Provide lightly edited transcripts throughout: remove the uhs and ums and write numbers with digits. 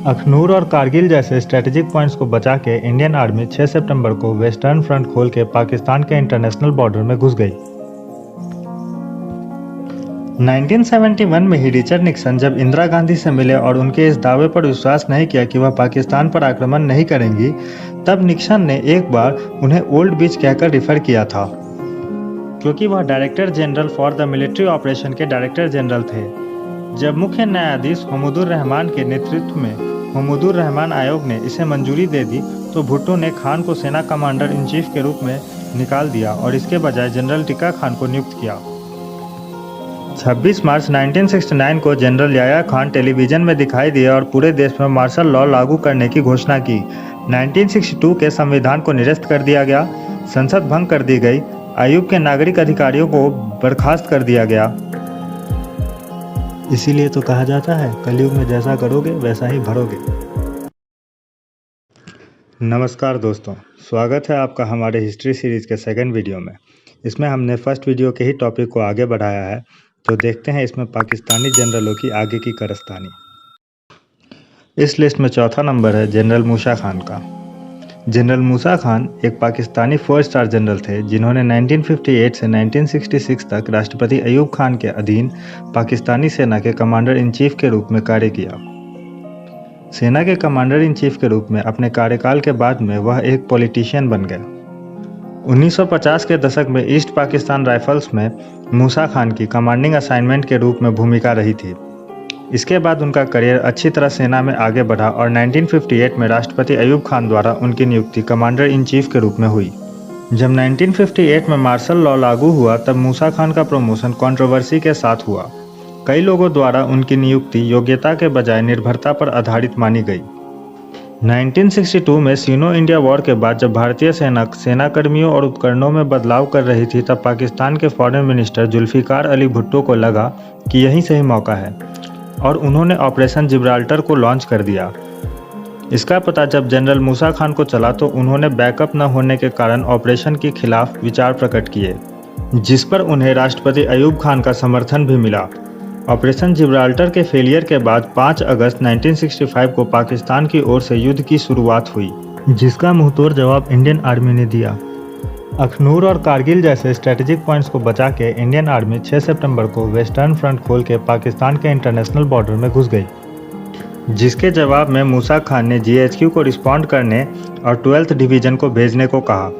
अखनूर और कारगिल जैसे strategic points को बचा के इंडियन आर्मी 6 सितंबर को वेस्टर्न फ्रंट खोल के पाकिस्तान के इंटरनेशनल बॉर्डर में घुस गई। 1971 में ही रिचर्ड निक्सन जब इंदिरा गांधी से मिले और उनके इस दावे पर विश्वास नहीं किया कि वह पाकिस्तान पर आक्रमण नहीं करेंगी, तब निक्सन ने एक बार उन्हें ओल्ड बीच कहकर रिफर किया था, क्योंकि वह director general for the military operation के डायरेक्टर जनरल थे। जब मुख्य न्यायाधीश हमीदुर रहमान के नेतृत्व में हमीदुर रहमान आयोग ने इसे मंजूरी दे दी, तो भुट्टो ने खान को सेना कमांडर इन चीफ के रूप में निकाल दिया और इसके बजाय जनरल टिक्का खान को नियुक्त किया। 26 मार्च 1969 को जनरल याह्या खान टेलीविजन में दिखाई दिए और पूरे देश में मार्शल लॉ लागू करने की घोषणा की। 1962 के संविधान को निरस्त कर दिया गया, संसद भंग कर दी गई, आयोग के नागरिक अधिकारियों को बर्खास्त कर दिया गया। इसीलिए तो कहा जाता है, कलयुग में जैसा करोगे वैसा ही भरोगे। नमस्कार दोस्तों, स्वागत है आपका हमारे हिस्ट्री सीरीज के सेकंड वीडियो में। इसमें हमने फर्स्ट वीडियो के ही टॉपिक को आगे बढ़ाया है, तो देखते हैं इसमें पाकिस्तानी जनरलों की आगे की कारस्तानी। इस लिस्ट में चौथा नंबर है जनरल मूसा खान का। जनरल मूसा खान एक पाकिस्तानी 4 स्टार जनरल थे, जिन्होंने 1958 से 1966 तक राष्ट्रपति अयूब खान के अधीन पाकिस्तानी सेना के कमांडर इन चीफ के रूप में कार्य किया। सेना के कमांडर इन चीफ के रूप में अपने कार्यकाल के बाद में वह एक पॉलिटिशियन बन गए। 1950 के दशक में ईस्ट पाकिस्तान राइफल्स में मूसा खान की कमांडिंग असाइनमेंट के रूप में भूमिका रही थी। इसके बाद उनका करियर अच्छी तरह सेना में आगे बढ़ा और 1958 में राष्ट्रपति अयूब खान द्वारा उनकी नियुक्ति कमांडर इन चीफ के रूप में हुई। जब 1958 में मार्शल लॉ लागू हुआ, तब मूसा खान का प्रमोशन कंट्रोवर्सी के साथ हुआ। कई लोगों द्वारा उनकी नियुक्ति योग्यता के बजाय निर्भरता पर आधारित मानी गई। 1962 में सिनो इंडिया वॉर के बाद जब भारतीय सेना कर्मियों और उपकरणों में बदलाव कर रही थी, तब पाकिस्तान के फॉरेन मिनिस्टर जुल्फिकार अली भुट्टो को लगा कि यही सही मौका है और उन्होंने ऑपरेशन जिब्राल्टर को लॉन्च कर दिया। इसका पता जब जनरल मूसा खान को चला, तो उन्होंने बैकअप न होने के कारण ऑपरेशन के खिलाफ विचार प्रकट किए, जिस पर उन्हें राष्ट्रपति अयूब खान का समर्थन भी मिला। ऑपरेशन जिब्राल्टर के फेलियर के बाद 5 अगस्त 1965 को पाकिस्तान की ओर से युद्ध की शुरुआत हुई, जिसका मुंहतोड़ जवाब इंडियन आर्मी ने दिया। अखनूर और कारगिल जैसे स्ट्रेटेजिक पॉइंट्स को बचा के इंडियन आर्मी 6 सितंबर को वेस्टर्न फ्रंट खोल के पाकिस्तान के इंटरनेशनल बॉर्डर में घुस गई, जिसके जवाब में मूसा खान ने GHQ को रिस्पॉन्ड करने और 12th डिवीजन को भेजने को कहा।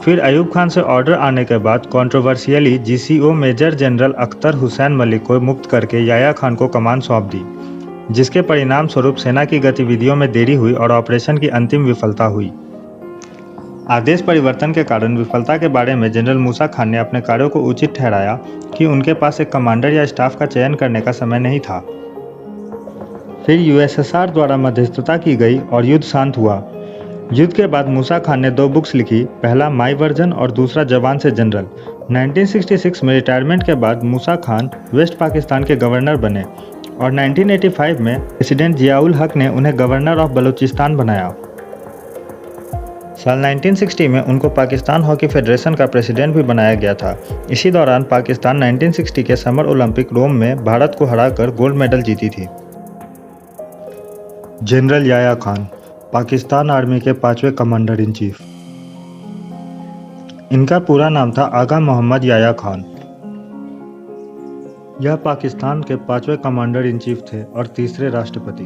फिर अयूब खान से ऑर्डर आने के बाद controversially GCO major general Akhtar Hussain Malik को मुक्त करके याह्या खान को कमान सौंप दी, जिसके परिणाम स्वरूप सेना की गतिविधियों में देरी हुई और ऑपरेशन की अंतिम विफलता हुई। आदेश परिवर्तन के कारण विफलता के बारे में जनरल मूसा खान ने अपने कार्यों को उचित ठहराया कि उनके पास एक कमांडर या स्टाफ का चयन करने का समय नहीं था। फिर USSR द्वारा मध्यस्थता की गई और युद्ध शांत हुआ। युद्ध के बाद मूसा खान ने 2 बुक्स लिखी, पहला माई वर्जन और दूसरा जवान से जनरल। 1966 में रिटायरमेंट के बाद मूसा खान वेस्ट पाकिस्तान के गवर्नर बने और 1985 में प्रेसिडेंट जियाउल हक ने उन्हें गवर्नर ऑफ बलूचिस्तान बनाया। साल 1960 में उनको पाकिस्तान हॉकी फेडरेशन का प्रेसिडेंट भी बनाया गया था। इसी दौरान पाकिस्तान 1960 के समर ओलंपिक रोम में भारत को हराकर गोल्ड मेडल जीती थी। जनरल याह्या खान पाकिस्तान आर्मी के 5वें कमांडर इन चीफ। इनका पूरा नाम था आगा मोहम्मद याह्या खान। यह पाकिस्तान के 5वें कमांडर इन चीफ थे और तीसरे राष्ट्रपति।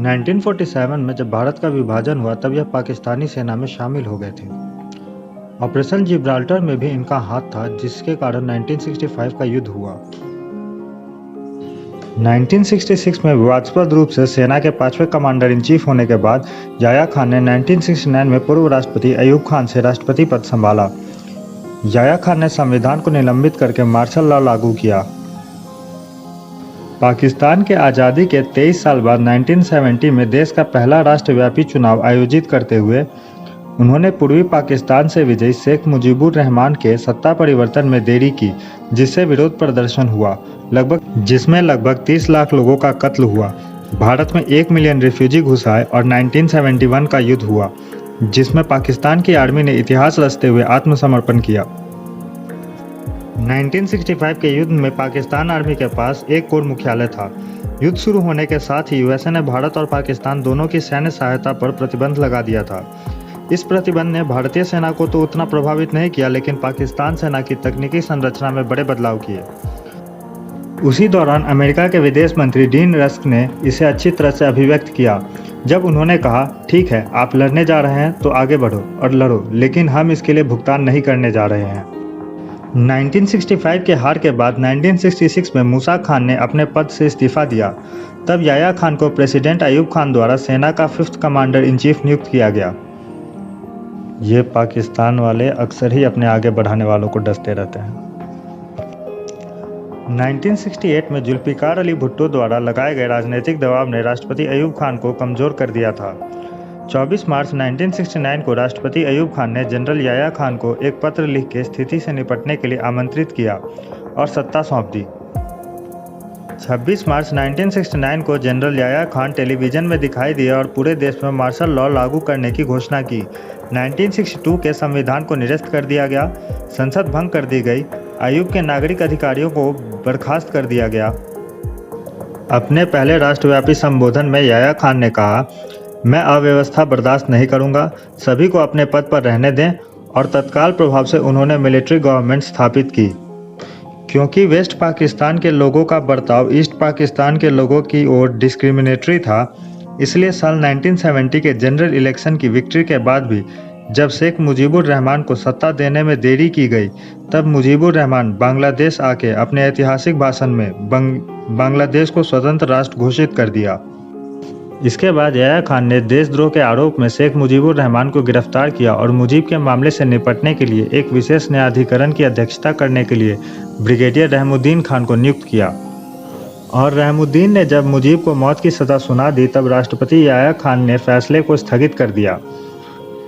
1947 में जब भारत का विभाजन हुआ, तब यह पाकिस्तानी सेना में शामिल हो गए थे। ऑपरेशन जिब्राल्टर में भी इनका हाथ था, जिसके कारण 1965 का युद्ध हुआ। 1966 में विवादास्पद रूप से सेना के 5वें कमांडर इन चीफ होने के बाद याह्या खान ने 1969 में पूर्व राष्ट्रपति अयूब खान से राष्ट्रपति पद संभाला। याह्या खान ने संविधान को निलंबित करके मार्शल लॉ लागू किया। पाकिस्तान के आज़ादी के 23 साल बाद 1970 में देश का पहला राष्ट्रव्यापी चुनाव आयोजित करते हुए उन्होंने पूर्वी पाकिस्तान से विजयी शेख मुजीबुर रहमान के सत्ता परिवर्तन में देरी की, जिससे विरोध प्रदर्शन हुआ, जिसमें लगभग 30 लाख लोगों का कत्ल हुआ। भारत में 1 मिलियन रिफ्यूजी घुस आए और 1971 का युद्ध हुआ, जिसमें पाकिस्तान की आर्मी ने इतिहास रचते हुए आत्मसमर्पण किया। 1965 के युद्ध में पाकिस्तान आर्मी के पास एक कोर मुख्यालय था। युद्ध शुरू होने के साथ ही यूएसए ने भारत और पाकिस्तान दोनों की सैन्य सहायता पर प्रतिबंध लगा दिया था। इस प्रतिबंध ने भारतीय सेना को तो उतना प्रभावित नहीं किया, लेकिन पाकिस्तान सेना की तकनीकी संरचना में बड़े बदलाव किए। उसी दौरान अमेरिका के विदेश मंत्री डीन रस्क ने इसे अच्छी तरह से अभिव्यक्त किया, जब उन्होंने कहा, ठीक है, आप लड़ने जा रहे हैं तो आगे बढ़ो और लड़ो, लेकिन हम इसके लिए भुगतान नहीं करने जा रहे हैं। 1965 के हार के बाद 1966 में मूसा खान ने अपने पद से इस्तीफा दिया। तब याह्या खान को प्रेसिडेंट अयूब खान द्वारा सेना का 5th कमांडर इन चीफ नियुक्त किया गया। ये पाकिस्तान वाले अक्सर ही अपने आगे बढ़ाने वालों को डसते रहते हैं। 1968 में जुल्फिकार अली भुट्टो द्वारा लगाए गए राजनीतिक दबाव ने राष्ट्रपति अयूब खान को कमजोर कर दिया था। 24 मार्च 1969 को राष्ट्रपति अयूब खान ने जनरल याह्या खान को एक पत्र लिख के स्थिति से निपटने के लिए आमंत्रित किया और सत्ता सौंप दी। 26 मार्च 1969 को जनरल याह्या खान टेलीविजन में दिखाई दिए और पूरे देश में मार्शल लॉ लागू करने की घोषणा की। 1962 के संविधान को निरस्त कर दिया गया, संसद भंग कर दी गई, अयूब के नागरिक अधिकारियों को बर्खास्त कर दिया गया। अपने पहले राष्ट्रव्यापी संबोधन में याह्या खान ने कहा, मैं अव्यवस्था बर्दाश्त नहीं करूंगा, सभी को अपने पद पर रहने दें, और तत्काल प्रभाव से उन्होंने मिलिट्री गवर्नमेंट स्थापित की। क्योंकि वेस्ट पाकिस्तान के लोगों का बर्ताव ईस्ट पाकिस्तान के लोगों की ओर डिस्क्रिमिनेटरी था, इसलिए साल 1970 के जनरल इलेक्शन की विक्ट्री के बाद भी जब शेख मुजीबुर रहमान को सत्ता देने में देरी की गई, तब मुजीबुर रहमान बांग्लादेश आके अपने ऐतिहासिक भाषण में बांग्लादेश को स्वतंत्र राष्ट्र घोषित कर दिया। इसके बाद याह्या खान ने देशद्रोह के आरोप में शेख मुजीबुर रहमान को गिरफ्तार किया और मुजीब के मामले से निपटने के लिए एक विशेष न्यायाधिकरण की अध्यक्षता करने के लिए ब्रिगेडियर रहमुद्दीन खान को नियुक्त किया। और रहमुद्दीन ने जब मुजीब को मौत की सज़ा सुना दी, तब राष्ट्रपति याह्या खान ने फैसले को स्थगित कर दिया।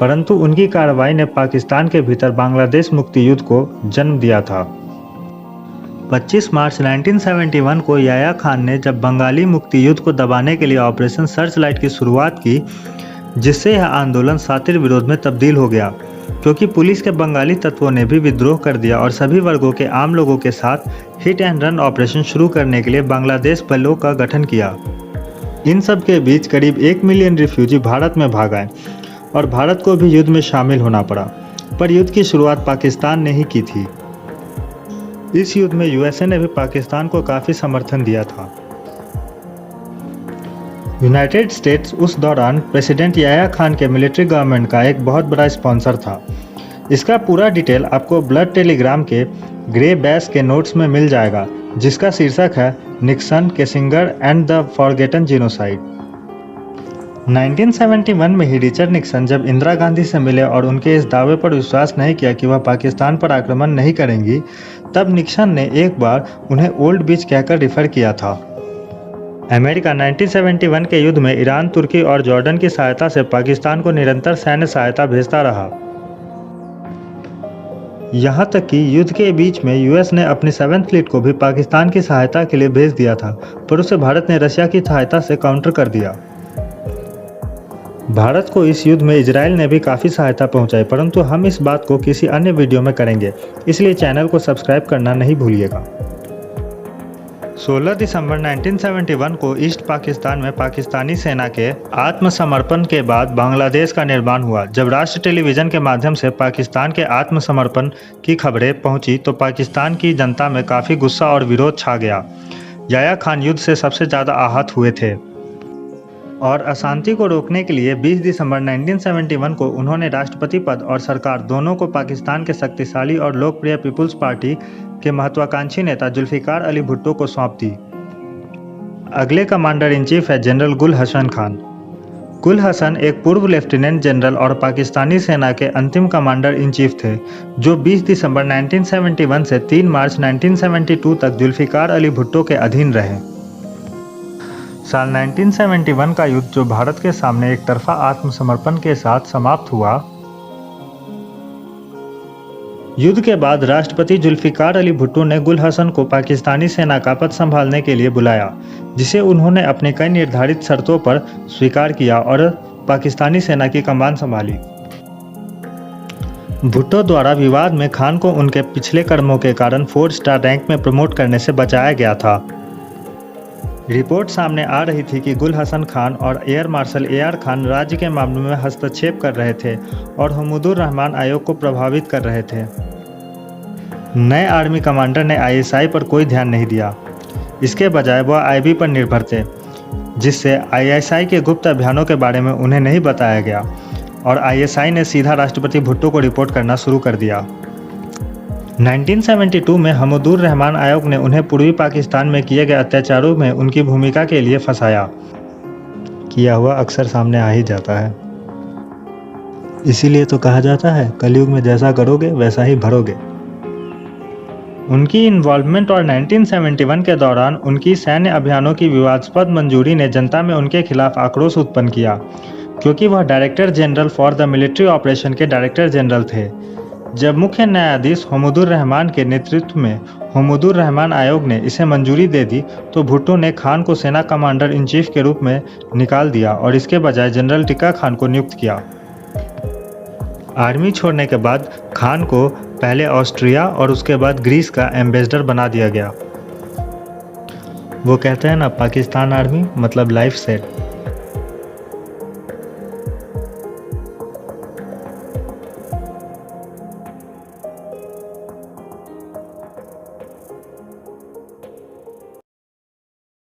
परंतु उनकी कार्रवाई ने पाकिस्तान के भीतर बांग्लादेश मुक्ति युद्ध को जन्म दिया था। 25 मार्च 1971 को याह्या खान ने जब बंगाली मुक्ति युद्ध को दबाने के लिए ऑपरेशन सर्च लाइट की शुरुआत की, जिससे यह आंदोलन सातिर विरोध में तब्दील हो गया, क्योंकि पुलिस के बंगाली तत्वों ने भी विद्रोह कर दिया और सभी वर्गों के आम लोगों के साथ हिट एंड रन ऑपरेशन शुरू करने के लिए बांग्लादेश बलों का गठन किया। इन सब के बीच करीब 1 मिलियन रिफ्यूजी भारत में भाग आए और भारत को भी युद्ध में शामिल होना पड़ा, पर युद्ध की शुरुआत पाकिस्तान ने ही की थी। इस युद्ध में यूएसए ने भी पाकिस्तान को काफ़ी समर्थन दिया था। यूनाइटेड स्टेट्स उस दौरान प्रेसिडेंट याह्या खान के मिलिट्री गवर्नमेंट का एक बहुत बड़ा स्पॉन्सर था। इसका पूरा डिटेल आपको ब्लड टेलीग्राम के ग्रे बैस के नोट्स में मिल जाएगा, जिसका शीर्षक है Nixon, Kissinger and the forgotten genocide. 1971 में ही रिचर्ड निक्सन जब इंदिरा गांधी से मिले और उनके इस दावे पर विश्वास नहीं किया कि वह पाकिस्तान पर आक्रमण नहीं करेंगी, तब निक्सन ने एक बार उन्हें ओल्ड बीच कहकर रिफर किया था। अमेरिका 1971 के युद्ध में ईरान, तुर्की और जॉर्डन की सहायता से पाकिस्तान को निरंतर सैन्य सहायता भेजता रहा। यहाँ तक कि युद्ध के बीच में यूएस ने अपनी 7th फ्लीट को भी पाकिस्तान की सहायता के लिए भेज दिया था, पर उसे भारत ने रशिया की सहायता से काउंटर कर दिया। भारत को इस युद्ध में इजराइल ने भी काफ़ी सहायता पहुंचाई, परंतु हम इस बात को किसी अन्य वीडियो में करेंगे, इसलिए चैनल को सब्सक्राइब करना नहीं भूलिएगा। 16 दिसंबर 1971 को ईस्ट पाकिस्तान में पाकिस्तानी सेना के आत्मसमर्पण के बाद बांग्लादेश का निर्माण हुआ। जब राष्ट्र टेलीविज़न के माध्यम से पाकिस्तान के आत्मसमर्पण की खबरें पहुंची, तो पाकिस्तान की जनता में काफ़ी गुस्सा और विरोध छा गया। याह्या खान युद्ध से सबसे ज़्यादा आहत हुए थे और अशांति को रोकने के लिए 20 दिसंबर 1971 को उन्होंने राष्ट्रपति पद और सरकार दोनों को पाकिस्तान के शक्तिशाली और लोकप्रिय पीपुल्स पार्टी के महत्वाकांक्षी नेता जुल्फिकार अली भुट्टो को सौंप दी। अगले कमांडर इन चीफ है जनरल गुल हसन खान। गुल हसन एक पूर्व लेफ्टिनेंट जनरल और पाकिस्तानी सेना के अंतिम कमांडर इन चीफ थे, जो 20 दिसंबर 1971 से 3 मार्च 1972 तक जुल्फिकार अली भुट्टो के अधीन रहे। साल 1971 का युद्ध, जो भारत के सामने एक तरफा आत्मसमर्पण के साथ समाप्त हुआ, युद्ध के बाद राष्ट्रपति जुल्फिकार अली भुट्टो ने गुल हसन को पाकिस्तानी सेना का पद संभालने के लिए बुलाया, जिसे उन्होंने अपने कई निर्धारित शर्तों पर स्वीकार किया और पाकिस्तानी सेना की कमान संभाली। भुट्टो द्वारा विवाद में खान को उनके पिछले कर्मों के कारण 4 स्टार रैंक में प्रमोट करने से बचाया गया था। रिपोर्ट सामने आ रही थी कि गुल हसन खान और एयर मार्शल AR खान राज्य के मामलों में हस्तक्षेप कर रहे थे और हमूदुर रहमान आयोग को प्रभावित कर रहे थे। नए आर्मी कमांडर ने ISI पर कोई ध्यान नहीं दिया, इसके बजाय वह IB पर निर्भर थे, जिससे ISI के गुप्त अभियानों के बारे में उन्हें नहीं बताया गया और ISI ने सीधा राष्ट्रपति भुट्टो को रिपोर्ट करना शुरू कर दिया। 1972 में हमूदुर रहमान आयोग ने उन्हें पूर्वी पाकिस्तान में किए गए अत्याचारों में उनकी भूमिका के लिए फंसाया। किया हुआ अक्सर सामने आ ही जाता है, इसीलिए तो कहा जाता है कलयुग में जैसा करोगे वैसा ही भरोगे। उनकी इन्वॉल्वमेंट और 1971 के दौरान उनकी सैन्य अभियानों की विवादास्पद मंजूरी ने जनता में उनके खिलाफ आक्रोश उत्पन्न किया, क्योंकि वह director general for the military operation के डायरेक्टर जनरल थे। जब मुख्य न्यायाधीश हमूदुर रहमान के नेतृत्व में हमूदुर रहमान आयोग ने इसे मंजूरी दे दी तो भुट्टो ने खान को सेना कमांडर इन चीफ के रूप में निकाल दिया और इसके बजाय जनरल टिक्का खान को नियुक्त किया। आर्मी छोड़ने के बाद खान को पहले ऑस्ट्रिया और उसके बाद ग्रीस का एम्बेसडर बना दिया गया। वो कहते हैं ना, पाकिस्तान आर्मी मतलब लाइफ सेट।